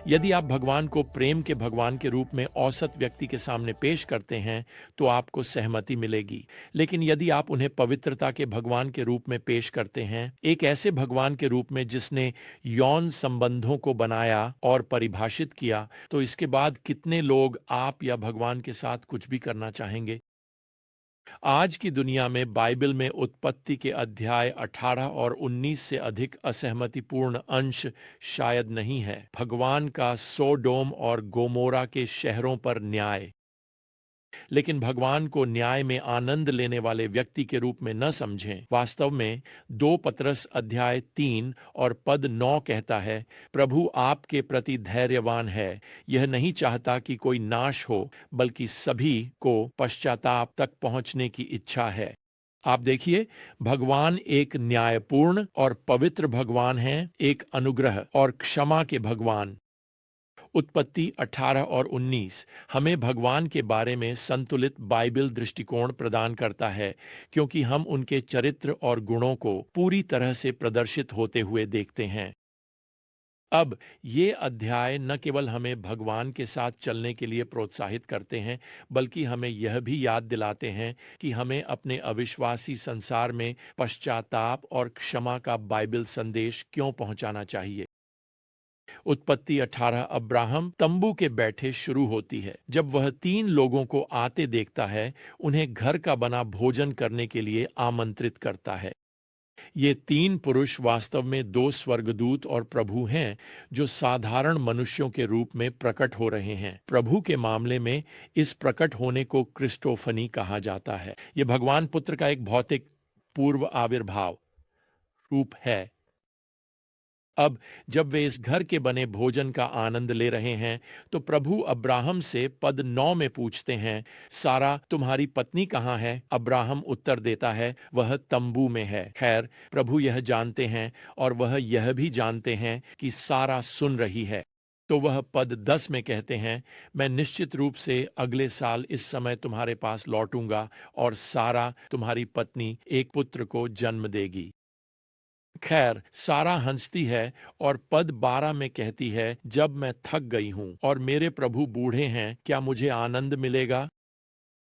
यदि आप भगवान को प्रेम के भगवान के रूप में औसत व्यक्ति के सामने पेश करते हैं, तो आपको सहमति मिलेगी। लेकिन यदि आप उन्हें पवित्रता के भगवान के रूप में पेश करते हैं, एक ऐसे भगवान के रूप में जिसने यौन संबंधों को बनाया और परिभाषित किया, तो इसके बाद कितने लोग आप या भगवान के साथ कुछ भी करना चाहेंगे? आज की दुनिया में बाइबल में उत्पत्ति के अध्याय 18 और 19 से अधिक असहमतिपूर्ण अंश शायद नहीं है। भगवान का सोडोम और गोमोरा के शहरों पर न्याय, लेकिन भगवान को न्याय में आनंद लेने वाले व्यक्ति के रूप में न समझें। वास्तव में 2 पतरस अध्याय 3 और पद 9 कहता है, प्रभु आपके प्रति धैर्यवान है, यह नहीं चाहता कि कोई नाश हो, बल्कि सभी को पश्चाताप तक पहुंचने की इच्छा है। आप देखिए, भगवान एक न्यायपूर्ण और पवित्र भगवान हैं, एक अनुग्रह और क्षमा के भगवान। उत्पत्ति 18 और 19 हमें भगवान के बारे में संतुलित बाइबल दृष्टिकोण प्रदान करता है, क्योंकि हम उनके चरित्र और गुणों को पूरी तरह से प्रदर्शित होते हुए देखते हैं। अब ये अध्याय न केवल हमें भगवान के साथ चलने के लिए प्रोत्साहित करते हैं, बल्कि हमें यह भी याद दिलाते हैं कि हमें अपने अविश्वासी संसार में पश्चाताप और क्षमा का बाइबल संदेश क्यों पहुंचाना चाहिए। उत्पत्ति 18 अब्राहम तंबू के बैठे शुरू होती है। जब वह 3 लोगों को आते देखता है, उन्हें घर का बना भोजन करने के लिए आमंत्रित करता है। ये 3 पुरुष वास्तव में 2 स्वर्गदूत और प्रभु हैं, जो साधारण मनुष्यों के रूप में प्रकट हो रहे हैं। प्रभु के मामले में इस प्रकट होने को क्रिस्टोफनी कहा जाता है। यह भगवान पुत्र का एक भौतिक पूर्व आविर्भाव रूप है। अब जब वे इस घर के बने भोजन का आनंद ले रहे हैं, तो प्रभु अब्राहम से पद 9 में पूछते हैं, सारा तुम्हारी पत्नी कहाँ है? अब्राहम उत्तर देता है, वह तंबू में है। खैर, प्रभु यह जानते हैं और वह यह भी जानते हैं कि सारा सुन रही है। तो वह पद 10 में कहते हैं, मैं निश्चित रूप से अगले साल इस समय तुम्हारे पास लौटूंगा और सारा तुम्हारी पत्नी एक पुत्र को जन्म देगी। खैर, सारा हंसती है और पद 12 में कहती है, जब मैं थक गई हूं और मेरे प्रभु बूढ़े हैं, क्या मुझे आनंद मिलेगा?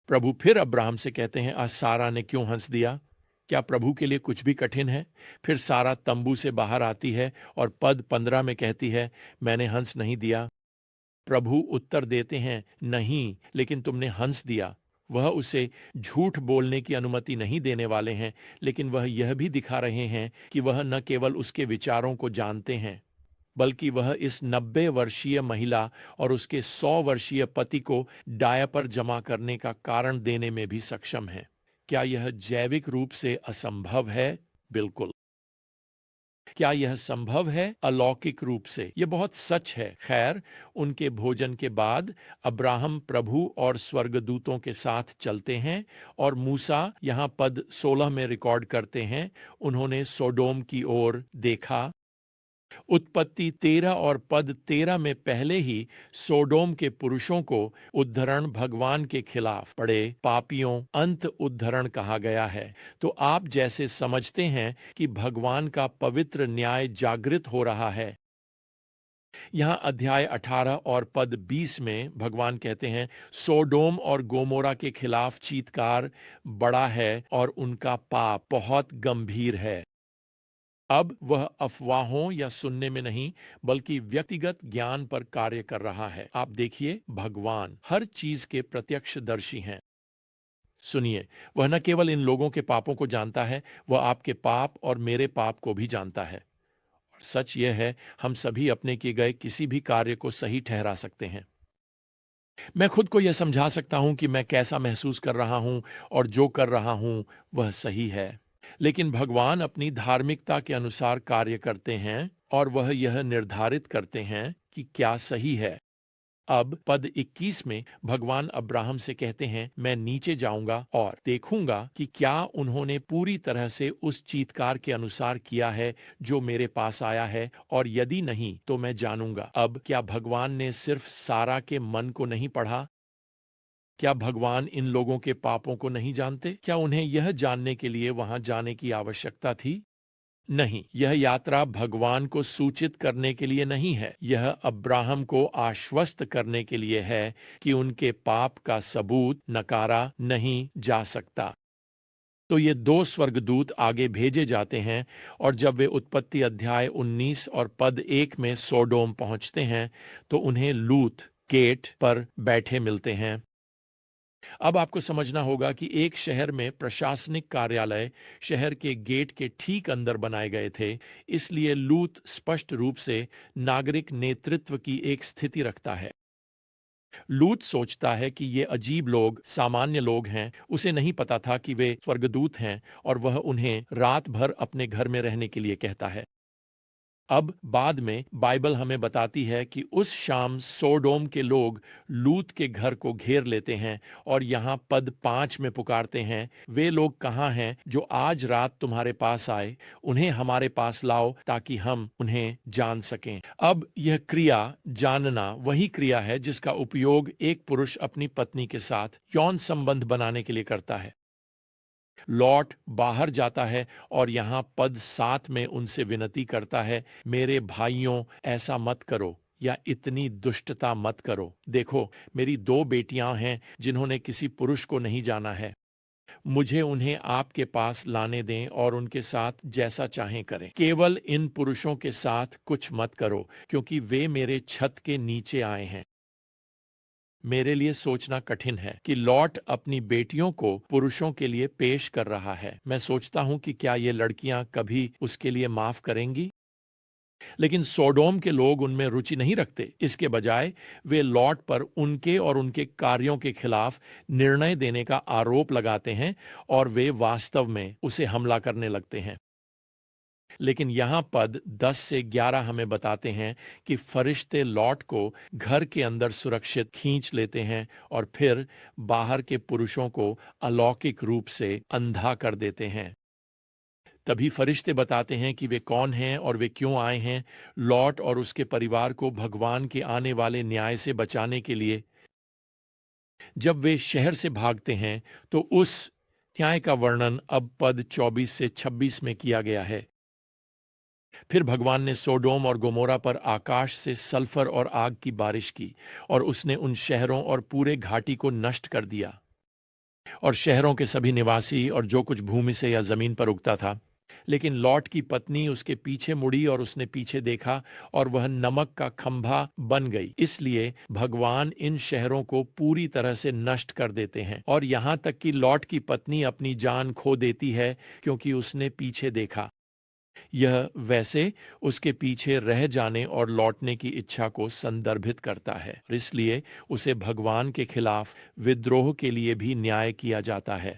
प्रभु फिर अब्राहम से कहते हैं, आज सारा ने क्यों हंस दिया? क्या प्रभु के लिए कुछ भी कठिन है? फिर सारा तंबू से बाहर आती है और पद 15 में कहती है, मैंने हंस नहीं दिया। प्रभु उत्तर देते हैं, नहीं, लेकिन तुमने हंस दिया। वह उसे झूठ बोलने की अनुमति नहीं देने वाले हैं, लेकिन वह यह भी दिखा रहे हैं कि वह न केवल उसके विचारों को जानते हैं, बल्कि वह इस 90 वर्षीय महिला और उसके 100 वर्षीय पति को डायपर जमा करने का कारण देने में भी सक्षम हैं। क्या यह जैविक रूप से असंभव है? बिल्कुल। क्या यह संभव है? अलौकिक रूप से यह बहुत सच है। खैर, उनके भोजन के बाद अब्राहम प्रभु और स्वर्गदूतों के साथ चलते हैं और मूसा यहां पद 16 में रिकॉर्ड करते हैं, उन्होंने सोडोम की ओर देखा। उत्पत्ति 13 और पद 13 में पहले ही सोडोम के पुरुषों को उद्धरण भगवान के खिलाफ पड़े पापियों अंत उद्धरण कहा गया है। तो आप जैसे समझते हैं कि भगवान का पवित्र न्याय जागृत हो रहा है। यहां अध्याय 18 और पद 20 में भगवान कहते हैं, सोडोम और गोमोरा के खिलाफ चीत्कार बड़ा है और उनका पाप बहुत गंभीर है। अब वह अफवाहों या सुनने में नहीं, बल्कि व्यक्तिगत ज्ञान पर कार्य कर रहा है। आप देखिए, भगवान हर चीज के प्रत्यक्षदर्शी हैं। सुनिए, वह न केवल इन लोगों के पापों को जानता है, वह आपके पाप और मेरे पाप को भी जानता है। और सच यह है, हम सभी अपने किए गए किसी भी कार्य को सही ठहरा सकते हैं। मैं खुद को यह समझा सकता हूं कि मैं कैसा महसूस कर रहा हूं और जो कर रहा हूं वह सही है। लेकिन भगवान अपनी धार्मिकता के अनुसार कार्य करते हैं और वह यह निर्धारित करते हैं कि क्या सही है। अब पद 21 में भगवान अब्राहम से कहते हैं, मैं नीचे जाऊंगा और देखूंगा कि क्या उन्होंने पूरी तरह से उस चीत्कार के अनुसार किया है जो मेरे पास आया है, और यदि नहीं तो मैं जानूंगा। अब क्या भगवान ने सिर्फ सारा के मन को नहीं पढ़ा? क्या भगवान इन लोगों के पापों को नहीं जानते? क्या उन्हें यह जानने के लिए वहां जाने की आवश्यकता थी? नहीं, यह यात्रा भगवान को सूचित करने के लिए नहीं है। यह अब्राहम को आश्वस्त करने के लिए है कि उनके पाप का सबूत नकारा नहीं जा सकता। तो ये दो स्वर्गदूत आगे भेजे जाते हैं और जब वे उत्पत्ति अध्याय 19 और पद 1 में सोडोम पहुंचते हैं तो उन्हें लूत गेट पर बैठे मिलते हैं। अब आपको समझना होगा कि एक शहर में प्रशासनिक कार्यालय शहर के गेट के ठीक अंदर बनाए गए थे, इसलिए लूत स्पष्ट रूप से नागरिक नेतृत्व की एक स्थिति रखता है। लूत सोचता है कि ये अजीब लोग सामान्य लोग हैं। उसे नहीं पता था कि वे स्वर्गदूत हैं और वह उन्हें रात भर अपने घर में रहने के लिए कहता है। अब बाद में बाइबल हमें बताती है कि उस शाम सोडोम के लोग लूत के घर को घेर लेते हैं और यहाँ पद 5 में पुकारते हैं, वे लोग कहाँ हैं जो आज रात तुम्हारे पास आए, उन्हें हमारे पास लाओ ताकि हम उन्हें जान सकें। अब यह क्रिया जानना वही क्रिया है जिसका उपयोग एक पुरुष अपनी पत्नी के साथ यौन संबंध बनाने के लिए करता है। लॉट बाहर जाता है और यहाँ पद 7 में उनसे विनती करता है, मेरे भाइयों ऐसा मत करो या इतनी दुष्टता मत करो। देखो, मेरी 2 बेटियां हैं जिन्होंने किसी पुरुष को नहीं जाना है। मुझे उन्हें आपके पास लाने दें और उनके साथ जैसा चाहें करें। केवल इन पुरुषों के साथ कुछ मत करो क्योंकि वे मेरे छत के नीचे आए हैं। मेरे लिए सोचना कठिन है कि लॉट अपनी बेटियों को पुरुषों के लिए पेश कर रहा है। मैं सोचता हूं कि क्या ये लड़कियां कभी उसके लिए माफ करेंगी? लेकिन सोडोम के लोग उनमें रुचि नहीं रखते। इसके बजाय वे लॉट पर उनके और उनके कार्यों के खिलाफ निर्णय देने का आरोप लगाते हैं और वे वास्तव में उसे हमला करने लगते हैं। लेकिन यहाँ पद 10 से 11 हमें बताते हैं कि फरिश्ते लॉट को घर के अंदर सुरक्षित खींच लेते हैं और फिर बाहर के पुरुषों को अलौकिक रूप से अंधा कर देते हैं। तभी फरिश्ते बताते हैं कि वे कौन हैं और वे क्यों आए हैं। लॉट और उसके परिवार को भगवान के आने वाले न्याय से बचाने के लिए। जब वे शहर से भागते हैं तो उस न्याय का वर्णन अब पद 24 से 26 में किया गया है। फिर भगवान ने सोडोम और गोमोरा पर आकाश से सल्फर और आग की बारिश की और उसने उन शहरों और पूरे घाटी को नष्ट कर दिया और शहरों के सभी निवासी और जो कुछ भूमि से या जमीन पर उगता था। लेकिन लॉट की पत्नी उसके पीछे मुड़ी और उसने पीछे देखा और वह नमक का खंभा बन गई। इसलिए भगवान इन शहरों को पूरी तरह से नष्ट कर देते हैं और यहाँ तक कि लॉट की पत्नी अपनी जान खो देती है क्योंकि उसने पीछे देखा। यह वैसे उसके पीछे रह जाने और लौटने की इच्छा को संदर्भित करता है। इसलिए उसे भगवान के खिलाफ विद्रोह के लिए भी न्याय किया जाता है।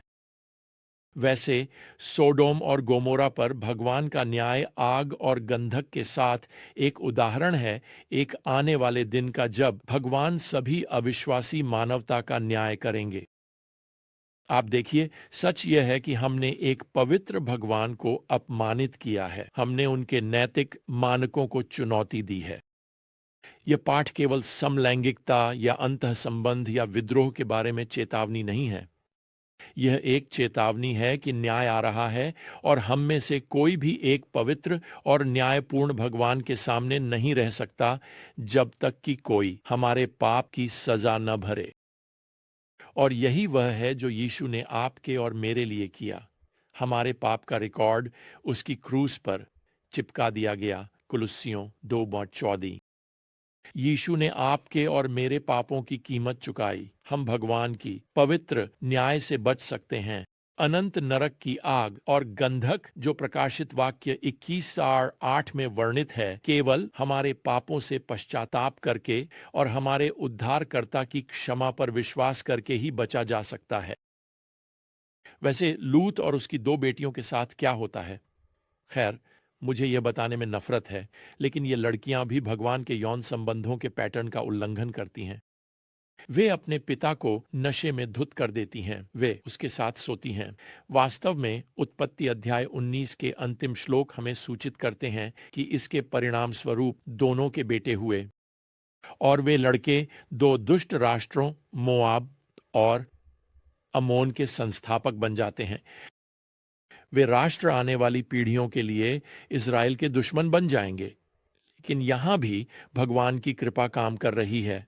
वैसे सोडोम और गोमोरा पर भगवान का न्याय आग और गंधक के साथ एक उदाहरण है एक आने वाले दिन का जब भगवान सभी अविश्वासी मानवता का न्याय करेंगे। आप देखिए, सच यह है कि हमने एक पवित्र भगवान को अपमानित किया है। हमने उनके नैतिक मानकों को चुनौती दी है। यह पाठ केवल समलैंगिकता या अंतः संबंध या विद्रोह के बारे में चेतावनी नहीं है। यह एक चेतावनी है कि न्याय आ रहा है और हम में से कोई भी एक पवित्र और न्यायपूर्ण भगवान के सामने नहीं रह सकता जब तक कि कोई हमारे पाप की सजा न भरे। और यही वह है जो यीशु ने आपके और मेरे लिए किया। हमारे पाप का रिकॉर्ड उसकी क्रूस पर चिपका दिया गया। कुलुस्सियों 2:14। यीशु ने आपके और मेरे पापों की कीमत चुकाई। हम भगवान की पवित्र न्याय से बच सकते हैं। अनंत नरक की आग और गंधक जो प्रकाशित वाक्य 21:8 में वर्णित है, केवल हमारे पापों से पश्चाताप करके और हमारे उद्धारकर्ता की क्षमा पर विश्वास करके ही बचा जा सकता है। वैसे लूत और उसकी 2 बेटियों के साथ क्या होता है? खैर, मुझे यह बताने में नफरत है, लेकिन ये लड़कियां भी भगवान के यौन संबंधों के पैटर्न का उल्लंघन करती हैं। वे अपने पिता को नशे में धुत कर देती हैं। वे उसके साथ सोती हैं। वास्तव में उत्पत्ति अध्याय 19 के अंतिम श्लोक हमें सूचित करते हैं कि इसके परिणाम स्वरूप दोनों के बेटे हुए और वे लड़के 2 दुष्ट राष्ट्रों मोआब और अमोन के संस्थापक बन जाते हैं। वे राष्ट्र आने वाली पीढ़ियों के लिए इज़राइल के दुश्मन बन जाएंगे। लेकिन यहां भी भगवान की कृपा काम कर रही है।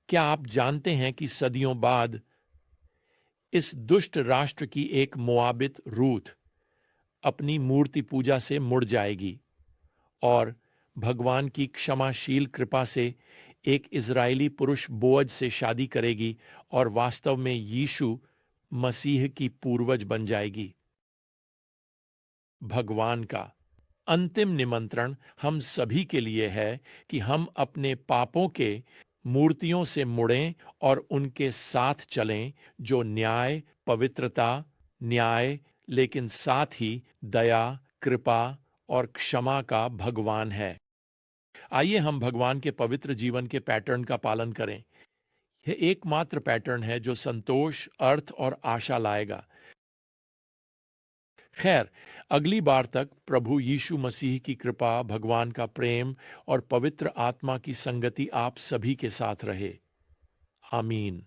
क्या आप जानते हैं कि सदियों बाद इस दुष्ट राष्ट्र की एक मोआबित रूथ अपनी मूर्ति पूजा से मुड़ जाएगी और भगवान की क्षमाशील कृपा से एक इज़राइली पुरुष बोअज से शादी करेगी और वास्तव में यीशु मसीह की पूर्वज बन जाएगी। भगवान का अंतिम निमंत्रण हम सभी के लिए है कि हम अपने पापों के मूर्तियों से मुड़ें और उनके साथ चलें, जो न्याय, पवित्रता, न्याय, लेकिन साथ ही दया, कृपा और क्षमा का भगवान है। आइए हम भगवान के पवित्र जीवन के पैटर्न का पालन करें। यह एकमात्र पैटर्न है जो संतोष, अर्थ और आशा लाएगा। खैर, अगली बार तक प्रभु यीशु मसीह की कृपा, भगवान का प्रेम और पवित्र आत्मा की संगति आप सभी के साथ रहे। आमीन।